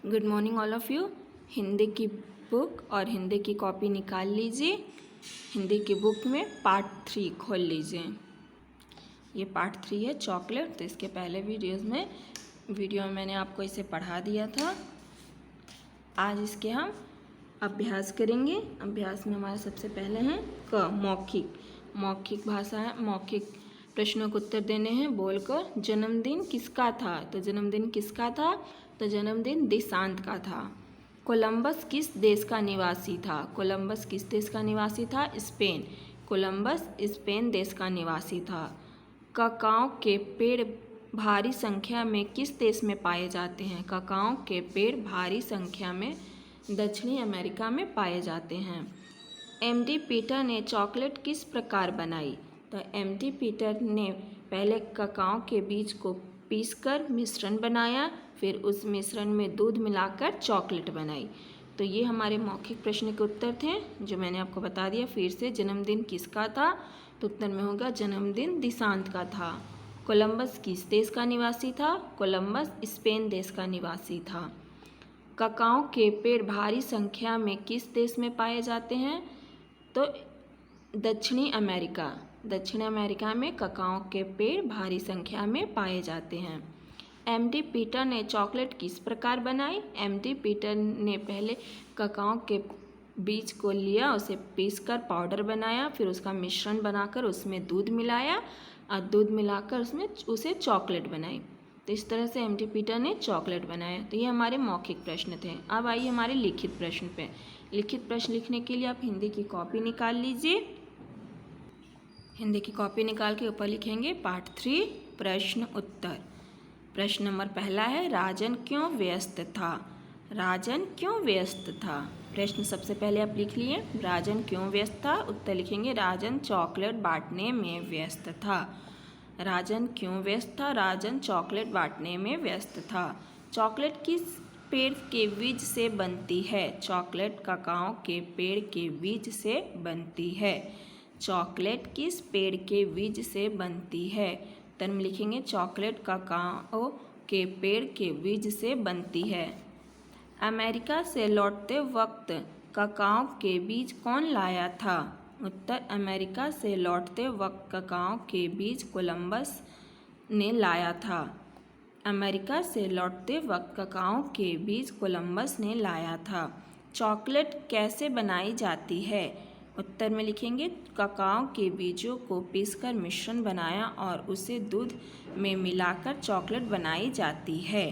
Good morning all of you. Hindi की book और हिंदी की कॉपी निकाल लीजिए। हिंदी की बुक में पार्ट 3 खोल लीजिए। ये पार्ट 3 है चॉकलेट। तो इसके पहले वीडियो में मैंने आपको इसे पढ़ा दिया था। आज इसके हम अभ्यास करेंगे। अभ्यास में हमारा सबसे पहले है क मौखिक भाषा है। मौखिक प्रश्नों को उत्तर देने हैं बोलकर। जन्मदिन किसका था? तो जन्मदिन किसका था? तो जन्मदिन देशांत का था। कोलंबस किस देश का निवासी था? कोलंबस किस देश का निवासी था? स्पेन। कोलंबस स्पेन देश का निवासी था। ककाओ के पेड़ भारी संख्या में किस देश में पाए जाते हैं? ककाओ के पेड़ भारी संख्या में दक्षिणी अमेरिका में पाए जाते हैं। एमडी पीटर ने चॉकलेट किस प्रकार बनाई? तो एमडी पीटर ने पहले ककाओ के बीज को पीसकर मिश्रण बनाया, फिर उस मिश्रण में दूध मिलाकर चॉकलेट बनाई। तो ये हमारे मौखिक प्रश्न के उत्तर थे जो मैंने आपको बता दिया। फिर से जन्मदिन किसका था? तो उत्तर में होगा जन्मदिन देशांत का था। कोलंबस किस देश का निवासी था? कोलंबस स्पेन देश का निवासी था। ककाओ के पेड़ भारी संख्या में किस देश में पाए जाते हैं? तो दक्षिणी अमेरिका में ककाओ के पेड़ भारी संख्या में पाए जाते हैं। एमडी पीटर ने चॉकलेट किस प्रकार बनाई? एमडी पीटर ने पहले ककाओ के बीज को लिया, उसे पीसकर पाउडर बनाया, फिर उसका मिश्रण बनाकर उसमें दूध मिलाया और दूध मिलाकर उसमें उसे चॉकलेट बनाई। तो इस तरह से एमडी पीटर ने चॉकलेट बनाया। तो ये हमारे मौखिक प्रश्न थे। अब आइए हमारे लिखित प्रश्न पे। लिखित प्रश्न लिखने के लिए आप हिंदी की कॉपी निकाल लीजिए। हिंदी की कॉपी निकाल के ऊपर लिखेंगे पार्ट 3 प्रश्न उत्तर। प्रश्न नंबर पहला है राजन क्यों व्यस्त था? राजन क्यों व्यस्त था? प्रश्न सबसे पहले आप लिख लिए राजन क्यों व्यस्त था। उत्तर लिखेंगे राजन चॉकलेट बांटने में व्यस्त था। राजन क्यों व्यस्त था? राजन चॉकलेट बांटने में व्यस्त था। चॉकलेट किस पेड़ के बीज से बनती है? चॉकलेट ककाओ के पेड़ के बीज से बनती है। चॉकलेट किस पेड़ के बीज से बनती है? उत्तर में लिखेंगे चॉकलेट ककाओ के पेड़ के बीज से बनती है। अमेरिका से लौटते वक्त ककाओ के बीज कौन लाया था? उत्तर अमेरिका से लौटते वक्त ककाओ के बीज कोलंबस ने लाया था। अमेरिका से लौटते वक्त ककाओ के बीज कोलंबस ने लाया था। चॉकलेट कैसे बनाई जाती है? उत्तर में लिखेंगे ककाओ के बीजों को पीसकर मिश्रण बनाया और उसे दूध में मिलाकर चॉकलेट बनाई जाती है।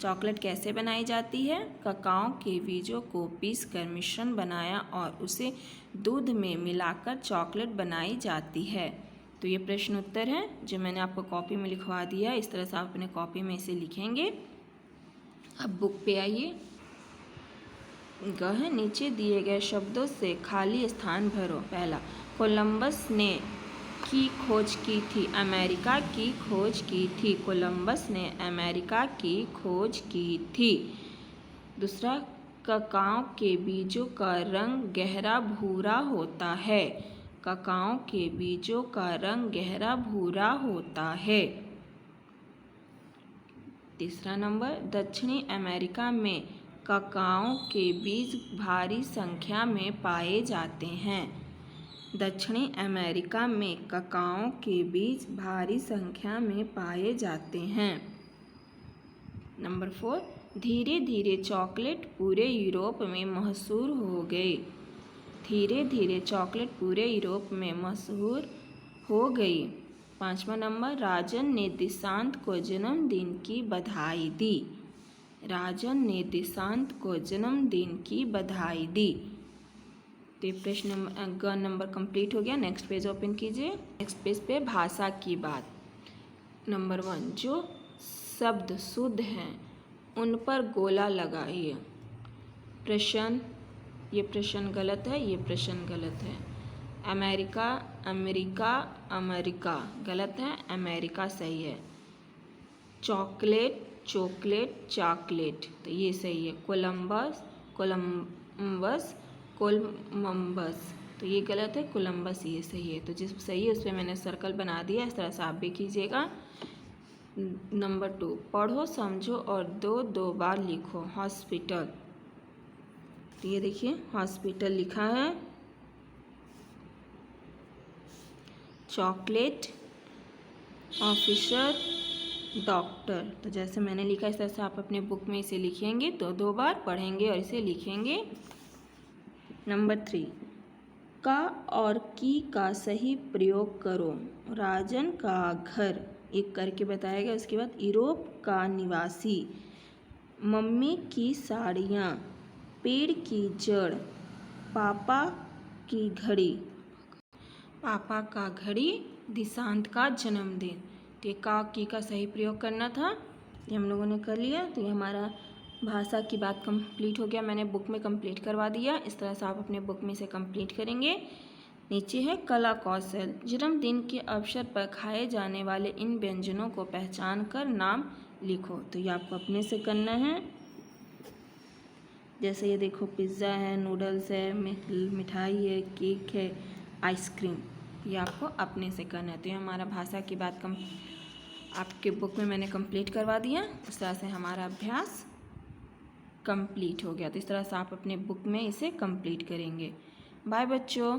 चॉकलेट कैसे बनाई जाती है? ककाओ के बीजों को पीसकर मिश्रण बनाया और उसे दूध में मिलाकर चॉकलेट बनाई जाती है। तो ये प्रश्न उत्तर है जो मैंने आपको कॉपी में लिखवा दिया। इस तरह से आप अपने कॉपी में इसे लिखेंगे। अब बुक पे आइए। गह नीचे दिए गए शब्दों से खाली स्थान भरो। पहला, कोलंबस ने की खोज की थी। अमेरिका की खोज की थी। कोलंबस ने अमेरिका की खोज की थी। दूसरा, ककाओ के बीजों का रंग गहरा भूरा होता है। ककाओ के बीजों का रंग गहरा भूरा होता है। तीसरा नंबर, दक्षिणी अमेरिका में ककाओ के बीज भारी संख्या में पाए जाते हैं। दक्षिणी अमेरिका में ककाओ के बीज भारी संख्या में पाए जाते हैं। नंबर 4, धीरे धीरे चॉकलेट पूरे यूरोप में मशहूर हो गई। धीरे धीरे चॉकलेट पूरे यूरोप में मशहूर हो गई। 5वां नंबर, राजन ने देशांत को जन्मदिन की बधाई दी। राजन ने देशांत को जन्मदिन की बधाई दी। तो ये प्रश्न नंबर कंप्लीट हो गया। नेक्स्ट पेज ओपन कीजिए। नेक्स्ट पेज पे भाषा की बात। नंबर 1, जो शब्द शुद्ध हैं उन पर गोला लगाइए। प्रश्न, ये प्रश्न गलत है, ये प्रश्न गलत है। अमेरिका, अमेरिका, अमेरिका गलत है, अमेरिका सही है। चॉकलेट, चॉकलेट, चॉकलेट तो ये सही है। कोलंबस, कोलंबस, कोलंबस तो ये गलत है। कोलंबस ये सही है। तो जिस सही है उस पर मैंने सर्कल बना दिया। इस तरह से आप भी कीजिएगा। नंबर 2, पढ़ो समझो और दो बार लिखो। हॉस्पिटल, तो ये देखिए हॉस्पिटल लिखा है। चॉकलेट, ऑफिसर, डॉक्टर, तो जैसे मैंने लिखा इस तरह से आप अपने बुक में इसे लिखेंगे, तो 2 बार पढ़ेंगे और इसे लिखेंगे। नंबर 3, का और की का सही प्रयोग करो। राजन का घर, एक करके बताएगा। उसके बाद यूरोप का निवासी, मम्मी की साड़ियाँ, पेड़ की जड़, पापा की घड़ी। पापा का घड़ी, दिशांत का जन्मदिन। तो ये का की का सही प्रयोग करना था, ये हम लोगों ने कर लिया। तो ये हमारा भाषा की बात कंप्लीट हो गया, मैंने बुक में कंप्लीट करवा दिया। इस तरह से आप अपने बुक में इसे कंप्लीट करेंगे। नीचे है कला कौशल, जन्मदिन के अवसर पर खाए जाने वाले इन व्यंजनों को पहचान कर नाम लिखो। तो ये आपको अपने से करना है। जैसे ये देखो पिज़्ज़ा है, नूडल्स है, मिठाई है, केक है, आइसक्रीम, ये आपको अपने से करना है। तो ये हमारा भाषा की बात आपके बुक में मैंने कंप्लीट करवा दिया। इस तरह से हमारा अभ्यास कंप्लीट हो गया। तो इस तरह से आप अपने बुक में इसे कंप्लीट करेंगे। बाय बच्चों।